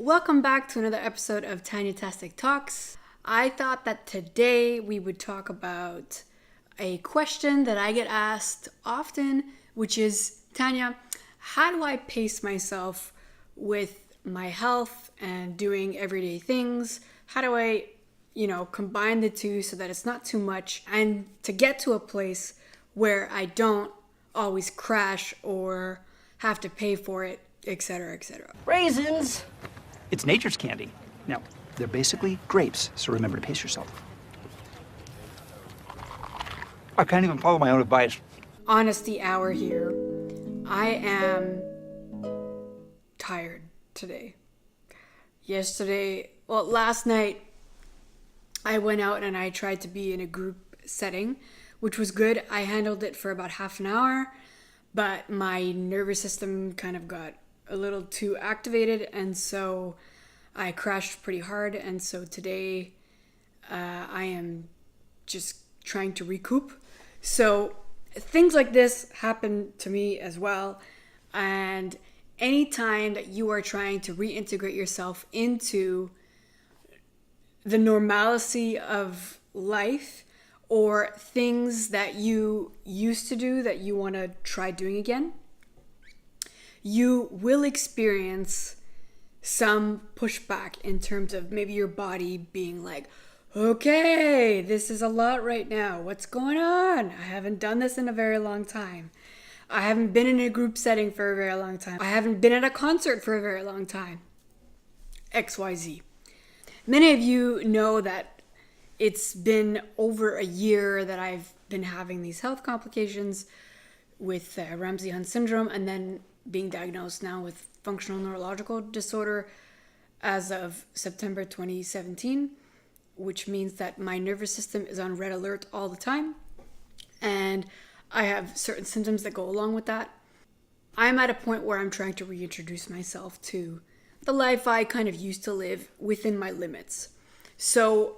Welcome back to another episode of Tanya-tastic Talks. I thought that today we would talk about a question that I get asked often, which is, Tanya, how do I pace myself with my health and doing everyday things? How do I, combine the two so that it's not too much and to get to a place where I don't always crash or have to pay for it, etc., etc. Raisins! It's nature's candy. Now, they're basically grapes, so remember to pace yourself. I can't even follow my own advice. Honesty hour here. I am tired today. Last night, I went out and I tried to be in a group setting, which was good. I handled it for about half an hour, but my nervous system kind of got a little too activated, and so I crashed pretty hard. And so today I am just trying to recoup. So things like this happen to me as well. And anytime that you are trying to reintegrate yourself into the normalcy of life, or things that you used to do that you want to try doing again, you will experience some pushback in terms of maybe your body being like, okay, this is a lot right now. What's going on? I haven't done this in a very long time. I haven't been in a group setting for a very long time. I haven't been at a concert for a very long time. XYZ. Many of you know that it's been over a year that I've been having these health complications with Ramsay-Hunt syndrome, and then being diagnosed now with functional neurological disorder as of September 2017, which means that my nervous system is on red alert all the time, and I have certain symptoms that go along with that. I'm at a point where I'm trying to reintroduce myself to the life I kind of used to live within my limits. So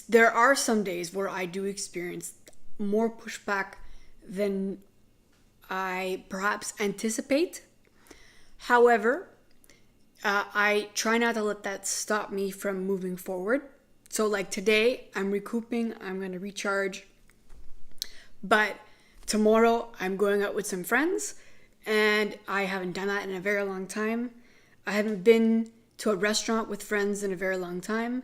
there are some days where I do experience more pushback than I perhaps anticipate. However, I try not to let that stop me from moving forward. So like today, I'm recouping, I'm going to recharge. But tomorrow, I'm going out with some friends, and I haven't done that in a very long time. I haven't been to a restaurant with friends in a very long time.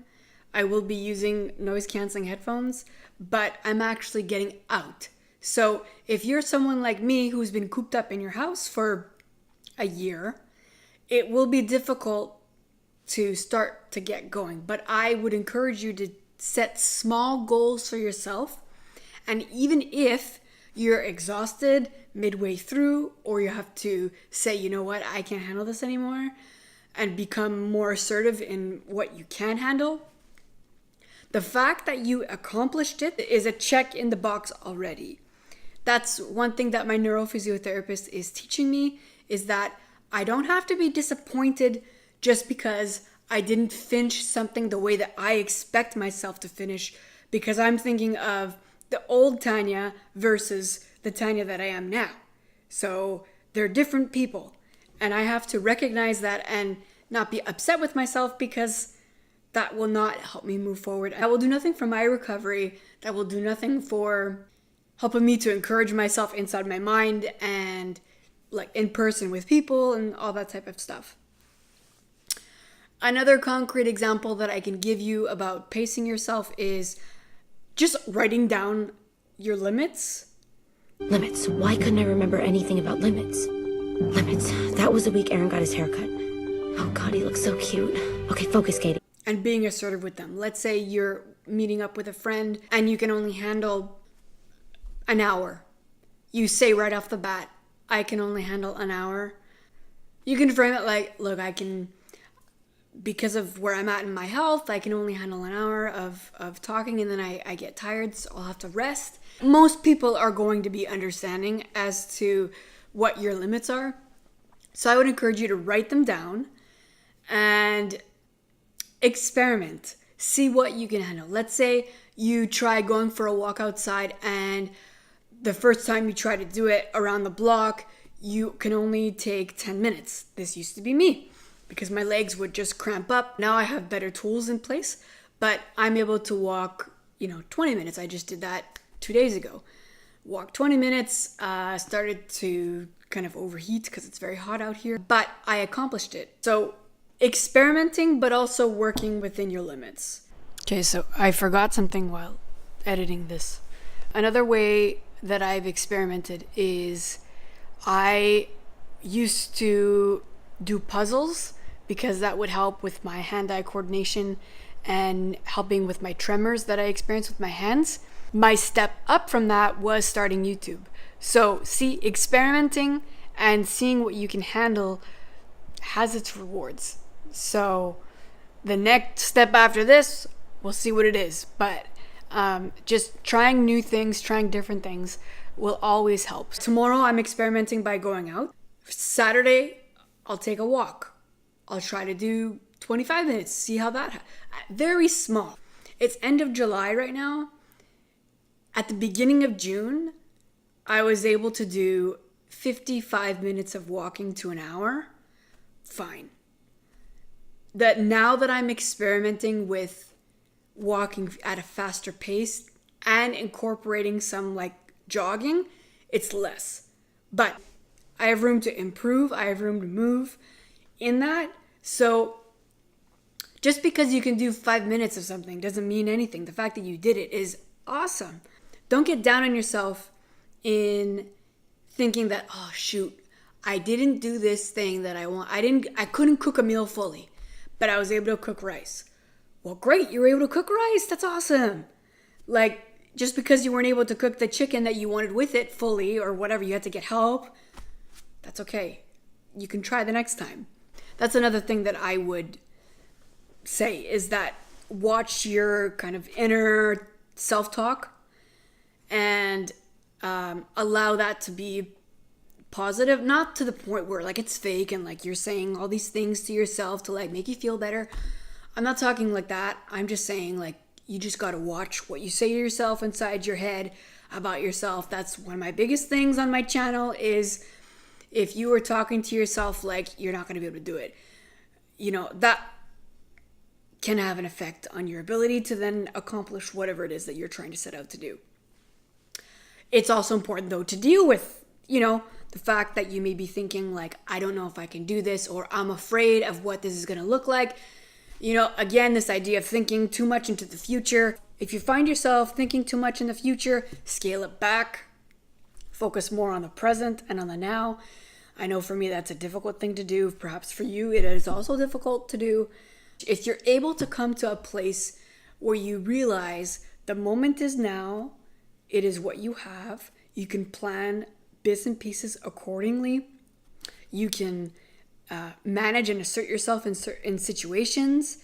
I will be using noise-canceling headphones, but I'm actually getting out. So if you're someone like me who's been cooped up in your house for a year, it will be difficult to start to get going. But I would encourage you to set small goals for yourself. And even if you're exhausted midway through, or you have to say, you know what, I can't handle this anymore, and become more assertive in what you can handle, the fact that you accomplished it is a check in the box already. That's one thing that my neurophysiotherapist is teaching me, is that I don't have to be disappointed just because I didn't finish something the way that I expect myself to finish, because I'm thinking of the old Tanya versus the Tanya that I am now. So they're different people, and I have to recognize that and not be upset with myself, because that will not help me move forward. That will do nothing for my recovery. That will do nothing for helping me to encourage myself inside my mind and like in person with people and all that type of stuff. Another concrete example that I can give you about pacing yourself is just writing down your limits. Limits. Why couldn't I remember anything about limits? Limits. That was the week Aaron got his haircut. Oh God, he looks so cute. Okay, focus, Katie. And being assertive with them. Let's say you're meeting up with a friend and you can only handle an hour. You say right off the bat, I can only handle an hour. You can frame it like, look, because of where I'm at in my health, I can only handle an hour of talking, and then I get tired, so I'll have to rest. Most people are going to be understanding as to what your limits are. So I would encourage you to write them down and experiment. See what you can handle. Let's say you try going for a walk outside, and the first time you try to do it around the block, you can only take 10 minutes. This used to be me. because my legs would just cramp up. Now I have better tools in place, but I'm able to walk, 20 minutes. I just did that 2 days ago. Walked 20 minutes, started to kind of overheat because it's very hot out here, but I accomplished it. So experimenting, but also working within your limits. Okay, so I forgot something while editing this. Another way that I've experimented is I used to do puzzles because that would help with my hand-eye coordination and helping with my tremors that I experience with my hands. My step up from that was starting YouTube. So see, experimenting and seeing what you can handle has its rewards. So the next step after this, we'll see what it is. But just trying new things, trying different things will always help. Tomorrow I'm experimenting by going out. Saturday, I'll take a walk. I'll try to do 25 minutes, see how that, very small. It's end of July right now. At the beginning of June, I was able to do 55 minutes of walking to an hour. Fine. That now that I'm experimenting with walking at a faster pace and incorporating some like jogging, it's less. But I have room to improve. I have room to move in that. So just because you can do 5 minutes of something doesn't mean anything. The fact that you did it is awesome. Don't get down on yourself in thinking that, oh shoot, I didn't do this thing that I want. I couldn't cook a meal fully, but I was able to cook rice. Well, great, you were able to cook rice. That's awesome. Like, just because you weren't able to cook the chicken that you wanted with it fully or whatever, you had to get help. That's okay. You can try the next time. That's another thing that I would say is that watch your kind of inner self-talk and allow that to be positive, not to the point where like it's fake and like you're saying all these things to yourself to like make you feel better. I'm not talking like that. I'm just saying like you just got to watch what you say to yourself inside your head about yourself. That's one of my biggest things on my channel is if you are talking to yourself like you're not going to be able to do it, that can have an effect on your ability to then accomplish whatever it is that you're trying to set out to do. It's also important though to deal with, the fact that you may be thinking like, I don't know if I can do this, or I'm afraid of what this is going to look like. Again, this idea of thinking too much into the future. If you find yourself thinking too much in the future, scale it back. Focus more on the present and on the now. I know for me that's a difficult thing to do. Perhaps for you it is also difficult to do. If you're able to come to a place where you realize the moment is now, it is what you have, you can plan bits and pieces accordingly. You can manage and assert yourself in situations.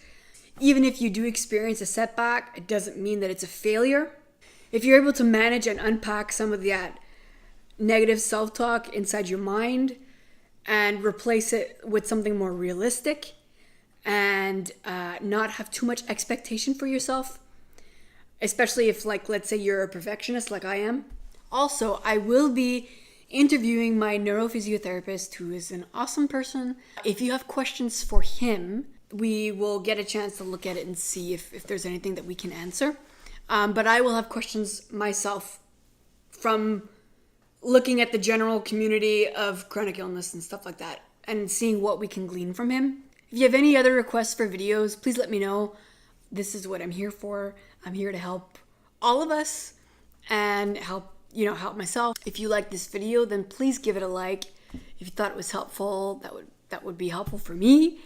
Even if you do experience a setback, it doesn't mean that it's a failure. If you're able to manage and unpack some of that negative self-talk inside your mind and replace it with something more realistic and not have too much expectation for yourself, especially if, like, let's say you're a perfectionist like I am. Also, I will be interviewing my neurophysiotherapist, who is an awesome person. If you have questions for him, we will get a chance to look at it and see if there's anything that we can answer. But I will have questions myself from looking at the general community of chronic illness and stuff like that and seeing what we can glean from him. If you have any other requests for videos, please let me know. This is what I'm here for. I'm here to help all of us and help myself. If you like this video, then please give it a like. If you thought it was helpful, that would be helpful for me.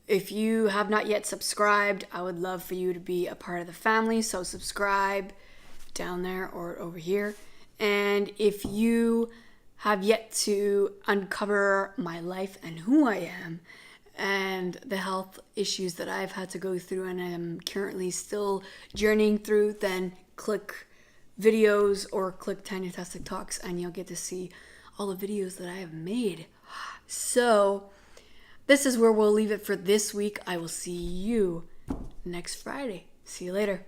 If you have not yet subscribed, I would love for you to be a part of the family. So subscribe down there or over here. And if you have yet to uncover my life and who I am and the health issues that I've had to go through and am currently still journeying through, then click videos or click Tanytastic Talks and you'll get to see all the videos that I have made. So this is where we'll leave it for this week. I will see you next Friday. See you later.